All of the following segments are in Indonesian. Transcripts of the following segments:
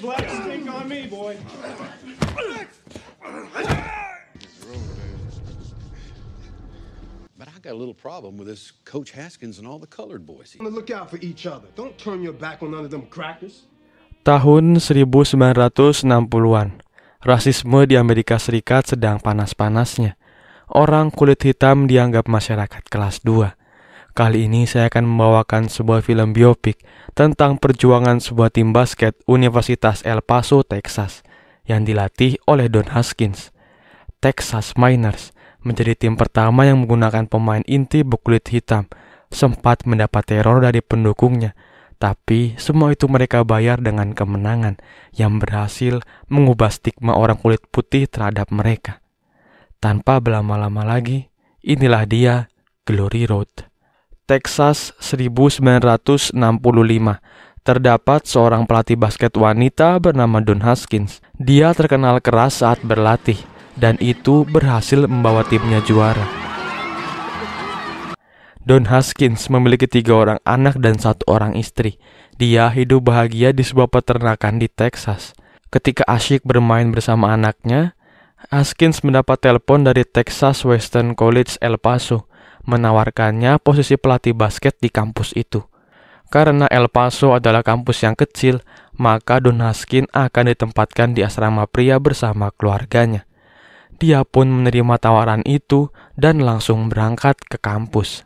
black stink on me, boy. But I got a little problem with this Coach Haskins and all the colored boys. Look out for each other. Don't turn your back on none of them crackers. Tahun 1960-an, rasisme di Amerika Serikat sedang panas-panasnya. Orang kulit hitam dianggap masyarakat kelas 2. Kali ini saya akan membawakan sebuah film biopik tentang perjuangan sebuah tim basket Universitas El Paso, Texas, yang dilatih oleh Don Haskins. Texas Miners menjadi tim pertama yang menggunakan pemain inti berkulit hitam, sempat mendapat teror dari pendukungnya, tapi semua itu mereka bayar dengan kemenangan yang berhasil mengubah stigma orang kulit putih terhadap mereka. Tanpa berlama-lama lagi, inilah dia Glory Road. Texas 1965, terdapat seorang pelatih basket wanita bernama Don Haskins. Dia terkenal keras saat berlatih, dan itu berhasil membawa timnya juara. Don Haskins memiliki 3 orang anak dan 1 orang istri. Dia hidup bahagia di sebuah peternakan di Texas. Ketika asyik bermain bersama anaknya, Haskins mendapat telepon dari Texas Western College El Paso, menawarkannya posisi pelatih basket di kampus itu. Karena El Paso adalah kampus yang kecil, maka Don Haskins akan ditempatkan di asrama pria bersama keluarganya. Dia pun menerima tawaran itu dan langsung berangkat ke kampus.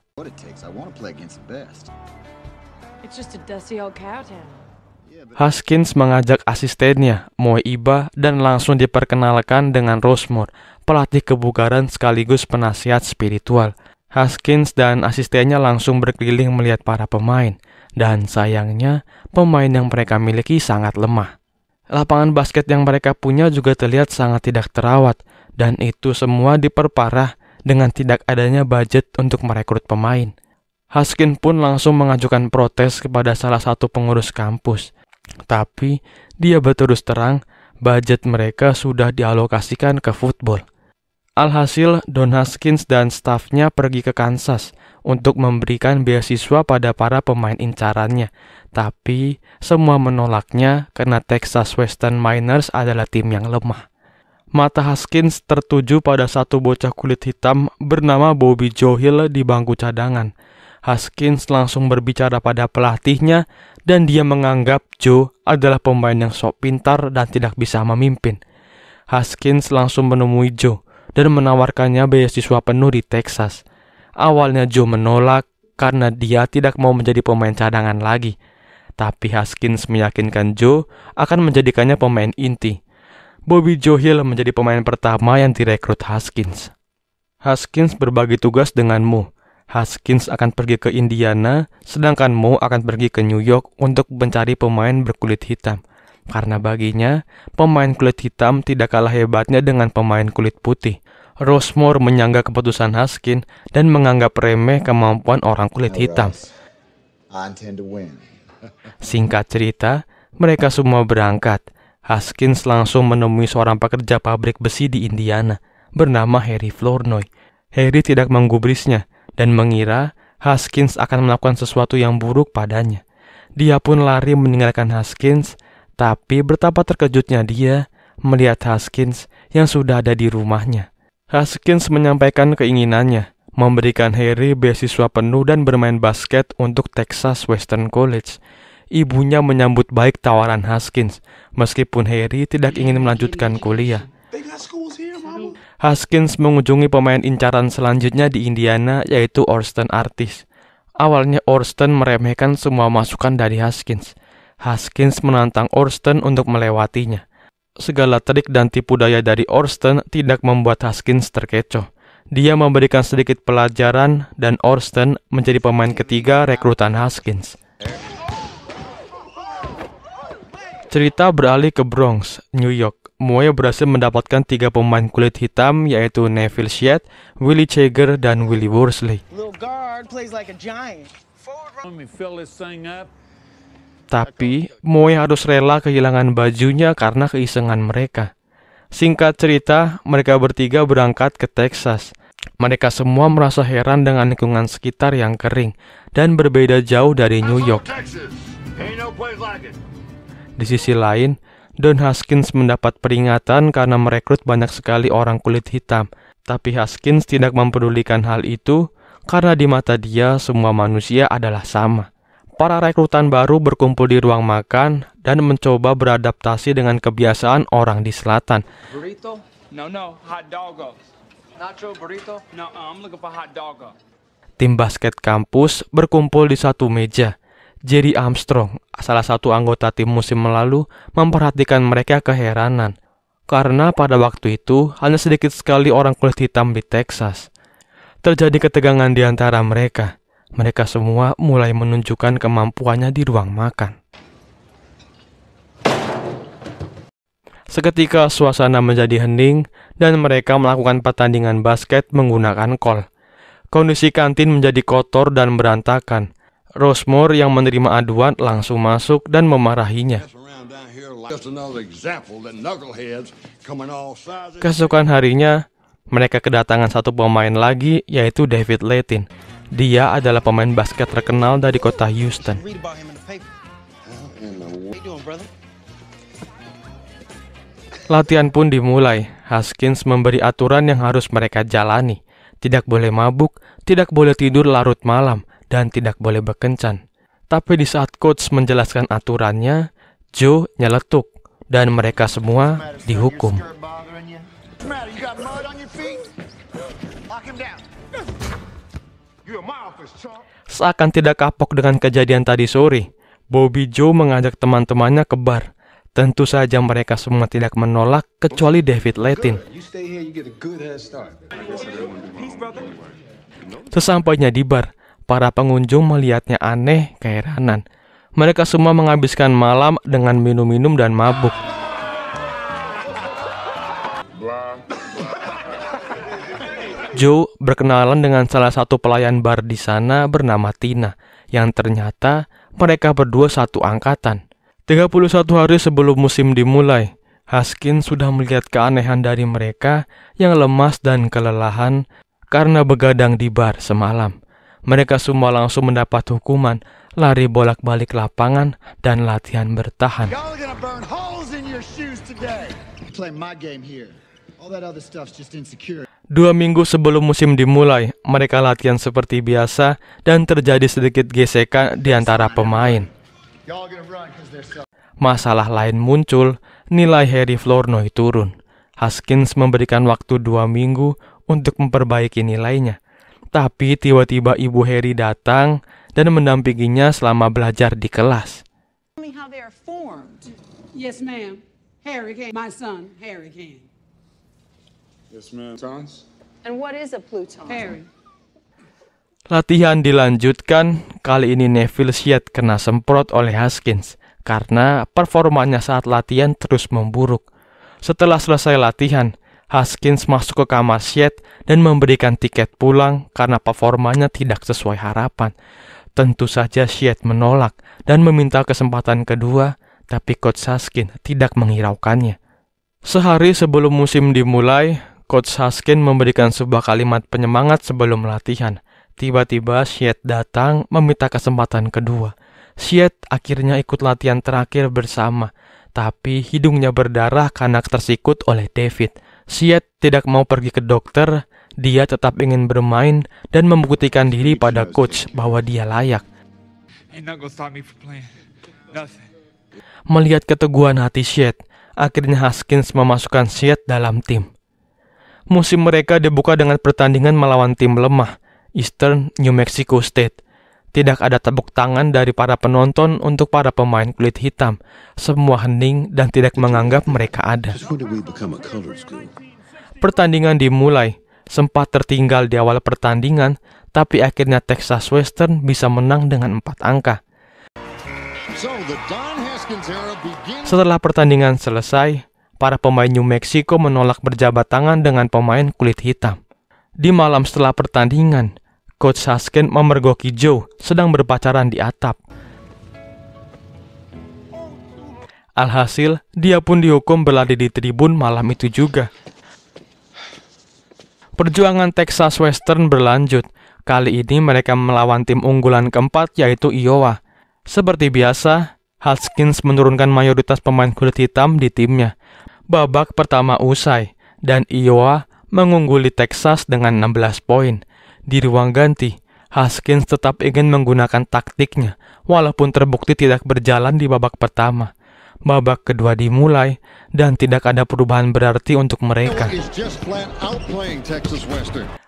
Haskins mengajak asistennya, Moe Iba, dan langsung diperkenalkan dengan Rosemore, pelatih kebugaran sekaligus penasihat spiritual. Haskins dan asistennya langsung berkeliling melihat para pemain, dan sayangnya pemain yang mereka miliki sangat lemah. Lapangan basket yang mereka punya juga terlihat sangat tidak terawat, dan itu semua diperparah dengan tidak adanya budget untuk merekrut pemain. Haskins pun langsung mengajukan protes kepada salah satu pengurus kampus. Tapi dia berterus terang, budget mereka sudah dialokasikan ke football. Alhasil, Don Haskins dan stafnya pergi ke Kansas untuk memberikan beasiswa pada para pemain incarannya. Tapi semua menolaknya karena Texas Western Miners adalah tim yang lemah. Mata Haskins tertuju pada satu bocah kulit hitam bernama Bobby Joe Hill di bangku cadangan. Haskins langsung berbicara pada pelatihnya dan dia menganggap Joe adalah pemain yang sok pintar dan tidak bisa memimpin. Haskins langsung menemui Joe dan menawarkannya beasiswa penuh di Texas. Awalnya Joe menolak karena dia tidak mau menjadi pemain cadangan lagi. Tapi Haskins meyakinkan Joe akan menjadikannya pemain inti. Bobby Joe Hill menjadi pemain pertama yang direkrut Haskins. Haskins berbagi tugas dengan Mo. Haskins akan pergi ke Indiana, sedangkan Mo akan pergi ke New York untuk mencari pemain berkulit hitam. Karena baginya, pemain kulit hitam tidak kalah hebatnya dengan pemain kulit putih. Rosemore menyanggah keputusan Haskins dan menganggap remeh kemampuan orang kulit hitam. Singkat cerita, mereka semua berangkat. Haskins langsung menemui seorang pekerja pabrik besi di Indiana, bernama Harry Flournoy. Harry tidak menggubrisnya, dan mengira Haskins akan melakukan sesuatu yang buruk padanya. Dia pun lari meninggalkan Haskins, tapi betapa terkejutnya dia melihat Haskins yang sudah ada di rumahnya. Haskins menyampaikan keinginannya, memberikan Harry beasiswa penuh dan bermain basket untuk Texas Western College. Ibunya menyambut baik tawaran Haskins, meskipun Harry tidak ingin melanjutkan kuliah. Haskins mengunjungi pemain incaran selanjutnya di Indiana, yaitu Orsten Artis. Awalnya Orsten meremehkan semua masukan dari Haskins. Haskins menantang Orsten untuk melewatinya. Segala trik dan tipu daya dari Orsten tidak membuat Haskins terkecoh. Dia memberikan sedikit pelajaran dan Orsten menjadi pemain ketiga rekrutan Haskins. Cerita beralih ke Bronx, New York. Moe berhasil mendapatkan 3 pemain kulit hitam, yaitu Neville Shedd, Willie Chager, dan Willie Worsley. Tapi Moe harus rela kehilangan bajunya karena keisengan mereka. Singkat cerita, mereka bertiga berangkat ke Texas. Mereka semua merasa heran dengan lingkungan sekitar yang kering dan berbeda jauh dari New York. Di sisi lain, Don Haskins mendapat peringatan karena merekrut banyak sekali orang kulit hitam. Tapi Haskins tidak mempedulikan hal itu karena di mata dia semua manusia adalah sama. Para rekrutan baru berkumpul di ruang makan dan mencoba beradaptasi dengan kebiasaan orang di selatan. Burrito? No, hot doggo. Nacho burrito? No, I'm looking for hot doggo. Tim basket kampus berkumpul di satu meja. Jerry Armstrong, salah satu anggota tim musim lalu, memperhatikan mereka keheranan. Karena pada waktu itu hanya sedikit sekali orang kulit hitam di Texas. Terjadi ketegangan di antara mereka. Mereka semua mulai menunjukkan kemampuannya di ruang makan. Seketika suasana menjadi hening dan mereka melakukan pertandingan basket menggunakan kol. Kondisi kantin menjadi kotor dan berantakan. Rosemore yang menerima aduan langsung masuk dan memarahinya. Keesokan harinya, mereka kedatangan satu pemain lagi, yaitu David Layton. Dia adalah pemain basket terkenal dari kota Houston. Latihan pun dimulai. Haskins memberi aturan yang harus mereka jalani. Tidak boleh mabuk, tidak boleh tidur larut malam, dan tidak boleh berkencan. Tapi di saat coach menjelaskan aturannya, Joe nyeletuk, dan mereka semua dihukum. Seakan tidak kapok dengan kejadian tadi sore, Bobby Joe mengajak teman-temannya ke bar. Tentu saja mereka semua tidak menolak kecuali David Layton. Sesampainya di bar, para pengunjung melihatnya aneh, keheranan. Mereka semua menghabiskan malam dengan minum-minum dan mabuk. Joe berkenalan dengan salah satu pelayan bar di sana bernama Tina, yang ternyata mereka berdua satu angkatan. 31 hari sebelum musim dimulai, Haskins sudah melihat keanehan dari mereka yang lemas dan kelelahan karena begadang di bar semalam. Mereka semua langsung mendapat hukuman, lari bolak-balik lapangan dan latihan bertahan. 2 minggu sebelum musim dimulai, mereka latihan seperti biasa dan terjadi sedikit gesekan di antara pemain. Masalah lain muncul, nilai Harry Flournoy turun. Haskins memberikan waktu 2 minggu untuk memperbaiki nilainya. Tapi tiba-tiba ibu Harry datang dan mendampinginya selama belajar di kelas. Yes, ma'am. Harry Kane, my son, Harry Kane. Yes, ma'am. Sons? And what is a Pluton? Harry. Latihan dilanjutkan, kali ini Neville Shedd kena semprot oleh Haskins karena performanya saat latihan terus memburuk. Setelah selesai latihan, Haskins masuk ke kamar Shedd dan memberikan tiket pulang karena performanya tidak sesuai harapan. Tentu saja Shedd menolak dan meminta kesempatan kedua, tapi Coach Haskins tidak menghiraukannya. Sehari sebelum musim dimulai, Coach Haskins memberikan sebuah kalimat penyemangat sebelum latihan. Tiba-tiba Shedd datang meminta kesempatan kedua. Shedd akhirnya ikut latihan terakhir bersama, tapi hidungnya berdarah karena tersikut oleh David. Shedd tidak mau pergi ke dokter, dia tetap ingin bermain dan membuktikan diri pada coach bahwa dia layak. Melihat keteguhan hati Shedd, akhirnya Haskins memasukkan Shedd dalam tim. Musim mereka dibuka dengan pertandingan melawan tim lemah, Eastern New Mexico State. Tidak ada tepuk tangan dari para penonton untuk para pemain kulit hitam. Semua hening dan tidak menganggap mereka ada. Pertandingan dimulai. Sempat tertinggal di awal pertandingan, tapi akhirnya Texas Western bisa menang dengan 4 angka. Setelah pertandingan selesai, para pemain New Mexico menolak berjabat tangan dengan pemain kulit hitam. Di malam setelah pertandingan, Coach Haskins memergoki Joe sedang berpacaran di atap. Alhasil, dia pun dihukum berlari di tribun malam itu juga. Perjuangan Texas Western berlanjut. Kali ini mereka melawan tim unggulan keempat yaitu Iowa. Seperti biasa, Haskins menurunkan mayoritas pemain kulit hitam di timnya. Babak pertama usai, dan Iowa mengungguli Texas dengan 16 poin. Di ruang ganti, Haskins tetap ingin menggunakan taktiknya, walaupun terbukti tidak berjalan di babak pertama. Babak kedua dimulai, dan tidak ada perubahan berarti untuk mereka.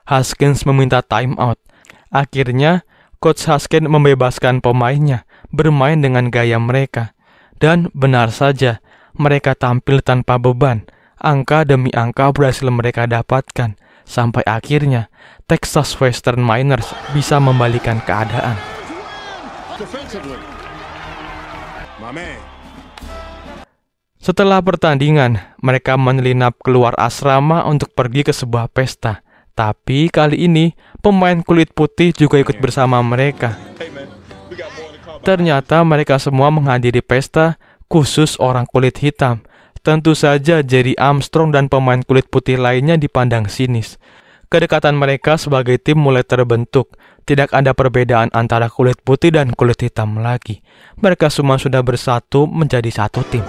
Haskins meminta timeout. Akhirnya, Coach Haskins membebaskan pemainnya bermain dengan gaya mereka. Dan benar saja, mereka tampil tanpa beban. Angka demi angka berhasil mereka dapatkan. Sampai akhirnya, Texas Western Miners bisa membalikan keadaan. Setelah pertandingan, mereka menyelinap keluar asrama untuk pergi ke sebuah pesta. Tapi kali ini, pemain kulit putih juga ikut bersama mereka. Ternyata mereka semua menghadiri pesta khusus orang kulit hitam. Tentu saja Jerry Armstrong dan pemain kulit putih lainnya dipandang sinis. Kedekatan mereka sebagai tim mulai terbentuk. Tidak ada perbedaan antara kulit putih dan kulit hitam lagi. Mereka semua sudah bersatu menjadi satu tim.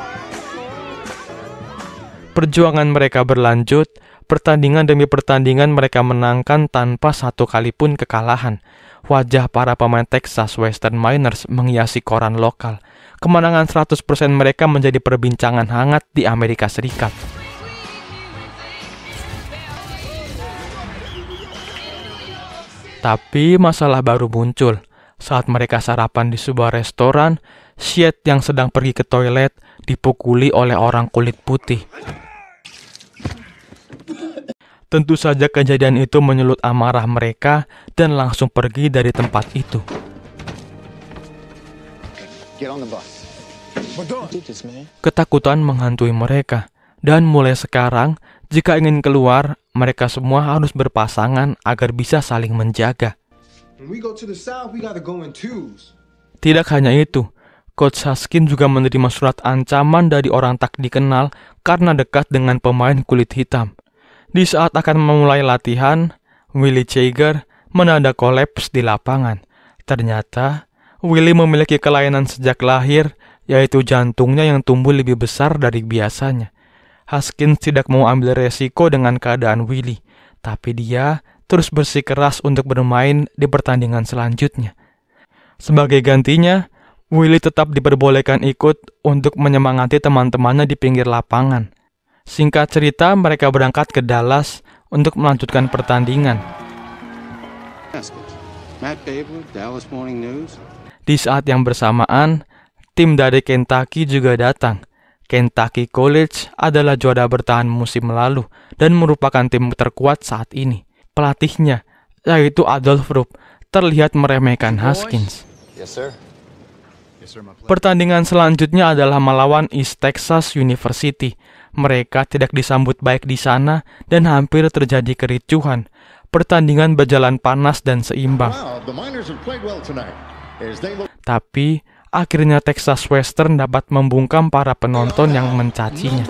Perjuangan mereka berlanjut, pertandingan demi pertandingan mereka menangkan tanpa satu kali pun kekalahan. Wajah para pemain Texas Western Miners menghiasi koran lokal. Kemenangan 100% mereka menjadi perbincangan hangat di Amerika Serikat. Tapi masalah baru muncul. Saat mereka sarapan di sebuah restoran, Syed yang sedang pergi ke toilet dipukuli oleh orang kulit putih. Tentu saja kejadian itu menyulut amarah mereka dan langsung pergi dari tempat itu. Ketakutan menghantui mereka, dan mulai sekarang, jika ingin keluar, mereka semua harus berpasangan agar bisa saling menjaga. Tidak hanya itu, Coach Haskins juga menerima surat ancaman dari orang tak dikenal karena dekat dengan pemain kulit hitam. Di saat akan memulai latihan, Willie Chager mendadak kolaps di lapangan. Ternyata, Willie memiliki kelainan sejak lahir, yaitu jantungnya yang tumbuh lebih besar dari biasanya. Haskins tidak mau ambil resiko dengan keadaan Willie, tapi dia terus bersikeras untuk bermain di pertandingan selanjutnya. Sebagai gantinya, Willie tetap diperbolehkan ikut untuk menyemangati teman-temannya di pinggir lapangan. Singkat cerita, mereka berangkat ke Dallas untuk melanjutkan pertandingan. Di saat yang bersamaan, tim dari Kentucky juga datang. Kentucky College adalah juara bertahan musim lalu dan merupakan tim terkuat saat ini. Pelatihnya, yaitu Adolph Rupp, terlihat meremehkan Haskins. Pertandingan selanjutnya adalah melawan East Texas University. Mereka tidak disambut baik di sana dan hampir terjadi kericuhan. Pertandingan berjalan panas dan seimbang. Tapi, akhirnya Texas Western dapat membungkam para penonton yang mencacinya.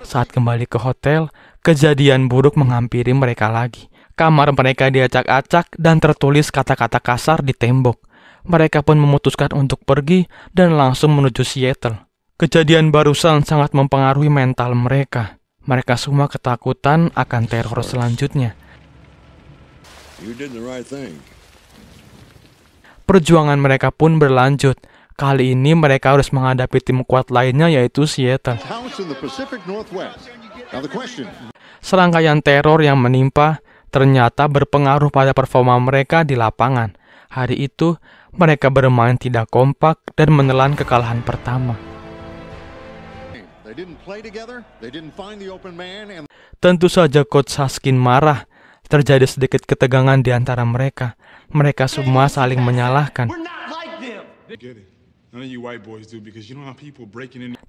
Saat kembali ke hotel, kejadian buruk menghampiri mereka lagi. Kamar mereka diacak-acak dan tertulis kata-kata kasar di tembok. Mereka pun memutuskan untuk pergi dan langsung menuju Seattle. Kejadian barusan sangat mempengaruhi mental mereka. Mereka semua ketakutan akan teror selanjutnya. Perjuangan mereka pun berlanjut. Kali ini mereka harus menghadapi tim kuat lainnya, yaitu Seattle. Serangkaian teror yang menimpa ternyata berpengaruh pada performa mereka di lapangan. Hari itu, mereka bermain tidak kompak dan menelan kekalahan pertama. Tentu saja Coach Haskins marah. Terjadi sedikit ketegangan di antara mereka. Mereka semua saling menyalahkan.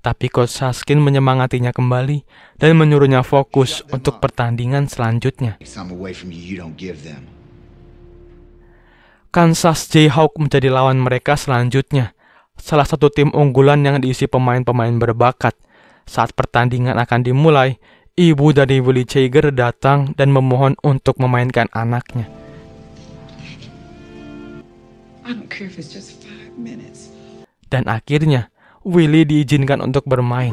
Tapi Coach Haskins menyemangatinya kembali dan menyuruhnya fokus untuk pertandingan selanjutnya. Kansas Jayhawks menjadi lawan mereka selanjutnya. Salah satu tim unggulan yang diisi pemain-pemain berbakat. Saat pertandingan akan dimulai, ibu dari Willie Chager datang dan memohon untuk memainkan anaknya. I don't care if it's just 5 minutes. Dan akhirnya, Willie diizinkan untuk bermain.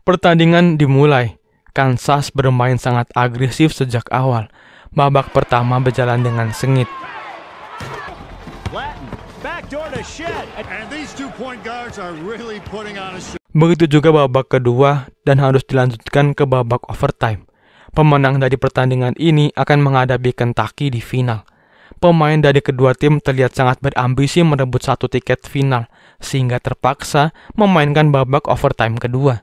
Pertandingan dimulai. Kansas bermain sangat agresif sejak awal. Babak pertama berjalan dengan sengit. Begitu juga babak kedua dan harus dilanjutkan ke babak overtime. Pemenang dari pertandingan ini akan menghadapi Kentucky di final. Pemain dari kedua tim terlihat sangat berambisi merebut satu tiket final, sehingga terpaksa memainkan babak overtime kedua.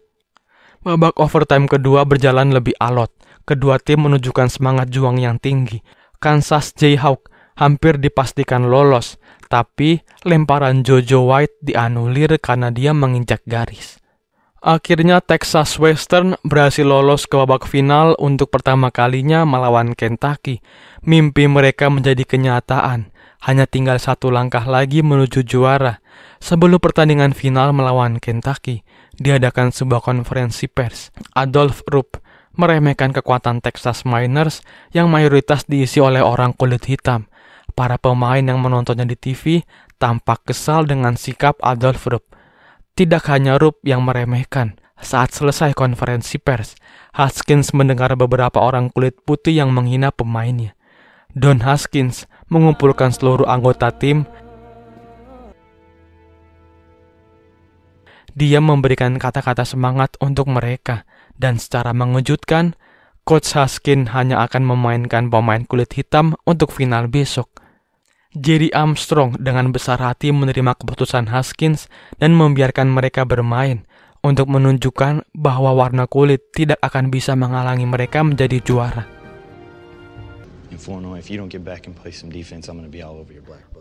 Babak overtime kedua berjalan lebih alot. Kedua tim menunjukkan semangat juang yang tinggi. Kansas Jayhawk hampir dipastikan lolos, tapi lemparan Jojo White dianulir karena dia menginjak garis. Akhirnya Texas Western berhasil lolos ke babak final untuk pertama kalinya melawan Kentucky. Mimpi mereka menjadi kenyataan. Hanya tinggal satu langkah lagi menuju juara. Sebelum pertandingan final melawan Kentucky, diadakan sebuah konferensi pers. Adolph Rupp meremehkan kekuatan Texas Miners yang mayoritas diisi oleh orang kulit hitam. Para pemain yang menontonnya di TV tampak kesal dengan sikap Adolph Rupp. Tidak hanya Rupp yang meremehkan. Saat selesai konferensi pers, Haskins mendengar beberapa orang kulit putih yang menghina pemainnya. Don Haskins mengumpulkan seluruh anggota tim. Dia memberikan kata-kata semangat untuk mereka, dan secara mengejutkan, Coach Haskins hanya akan memainkan pemain kulit hitam untuk final besok. Jerry Armstrong dengan besar hati menerima keputusan Haskins dan membiarkan mereka bermain untuk menunjukkan bahwa warna kulit tidak akan bisa menghalangi mereka menjadi juara.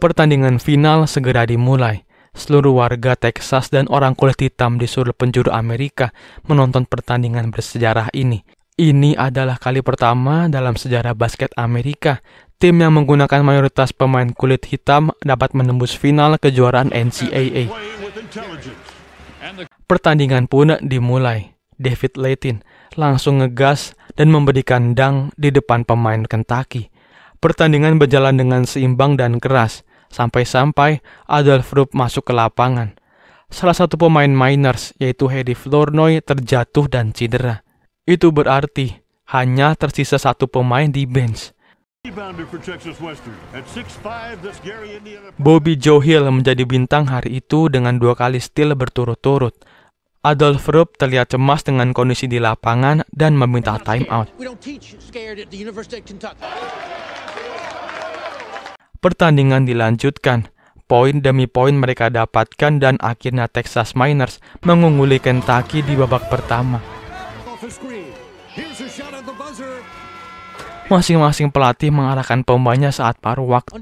Pertandingan final segera dimulai. Seluruh warga Texas dan orang kulit hitam di seluruh penjuru Amerika menonton pertandingan bersejarah ini. Ini adalah kali pertama dalam sejarah basket Amerika tim yang menggunakan mayoritas pemain kulit hitam dapat menembus final kejuaraan NCAA. Pertandingan pun dimulai. David Layton langsung ngegas dan memberikan dunk di depan pemain Kentucky. Pertandingan berjalan dengan seimbang dan keras, sampai-sampai Adolph Rupp masuk ke lapangan. Salah satu pemain Miners, yaitu Harry Flournoy, terjatuh dan cedera. Itu berarti hanya tersisa satu pemain di bench. Bobby Joe Hill menjadi bintang hari itu dengan 2 kali steal berturut-turut. Adolph Rupp terlihat cemas dengan kondisi di lapangan dan meminta timeout. Pertandingan dilanjutkan. Poin demi poin mereka dapatkan dan akhirnya Texas Miners mengungguli Kentucky di babak pertama. Masing-masing pelatih mengarahkan pemainnya saat paruh waktu.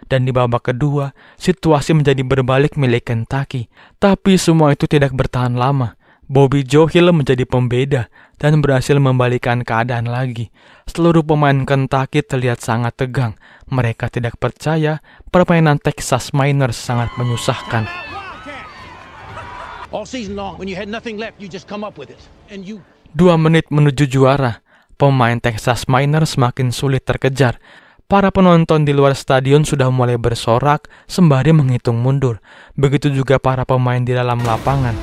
Dan di babak kedua, situasi menjadi berbalik milik Kentucky. Tapi semua itu tidak bertahan lama. Bobby Joe Hill menjadi pembeda dan berhasil membalikkan keadaan lagi. Seluruh pemain Kentucky terlihat sangat tegang. Mereka tidak percaya permainan Texas Miners sangat menyusahkan. All season long, when you had nothing left, you just come up with it. 2 menit menuju juara, pemain Texas Miners semakin sulit terkejar. Para penonton di luar stadion sudah mulai bersorak sembari menghitung mundur. Begitu juga para pemain di dalam lapangan.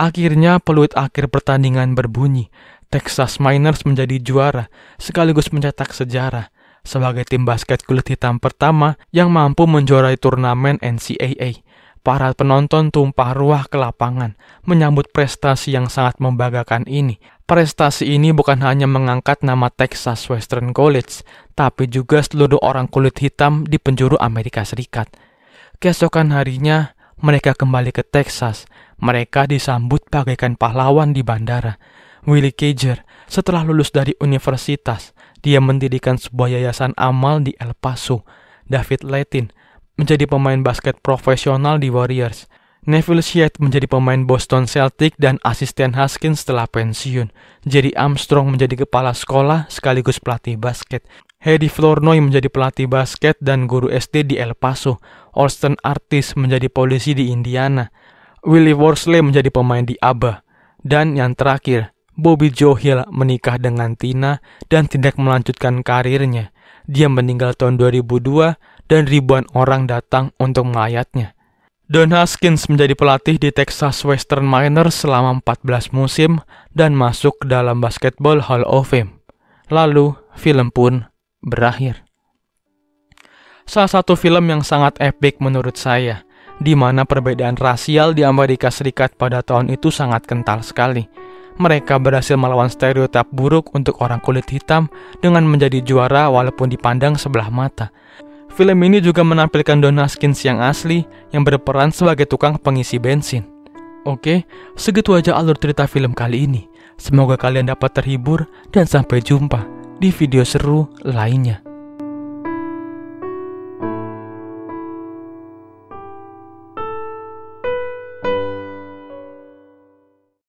Akhirnya peluit akhir pertandingan berbunyi. Texas Miners menjadi juara, sekaligus mencetak sejarah sebagai tim basket kulit hitam pertama yang mampu menjuarai turnamen NCAA. Para penonton tumpah ruah ke lapangan menyambut prestasi yang sangat membanggakan ini. Prestasi ini bukan hanya mengangkat nama Texas Western College, tapi juga seluruh orang kulit hitam di penjuru Amerika Serikat. Keesokan harinya, mereka kembali ke Texas. Mereka disambut bagaikan pahlawan di bandara. Willie Cager, setelah lulus dari universitas, dia mendirikan sebuah yayasan amal di El Paso. David Layton menjadi pemain basket profesional di Warriors. Neville Shedd menjadi pemain Boston Celtics dan asisten Haskins setelah pensiun. Jerry Armstrong menjadi kepala sekolah sekaligus pelatih basket. Hedy Flournoy menjadi pelatih basket dan guru SD di El Paso. Austin Artis menjadi polisi di Indiana. Willie Worsley menjadi pemain di ABBA. Dan yang terakhir, Bobby Joe Hill menikah dengan Tina dan tidak melanjutkan karirnya. Dia meninggal tahun 2002 dan ribuan orang datang untuk melayatnya. Don Haskins menjadi pelatih di Texas Western Miners selama 14 musim dan masuk ke dalam Basketball Hall of Fame. Lalu, film pun berakhir. Salah satu film yang sangat epik menurut saya, di mana perbedaan rasial di Amerika Serikat pada tahun itu sangat kental sekali. Mereka berhasil melawan stereotip buruk untuk orang kulit hitam dengan menjadi juara walaupun dipandang sebelah mata. Film ini juga menampilkan Don Haskins yang asli yang berperan sebagai tukang pengisi bensin. Oke, segitu aja alur cerita film kali ini. Semoga kalian dapat terhibur dan sampai jumpa di video seru lainnya.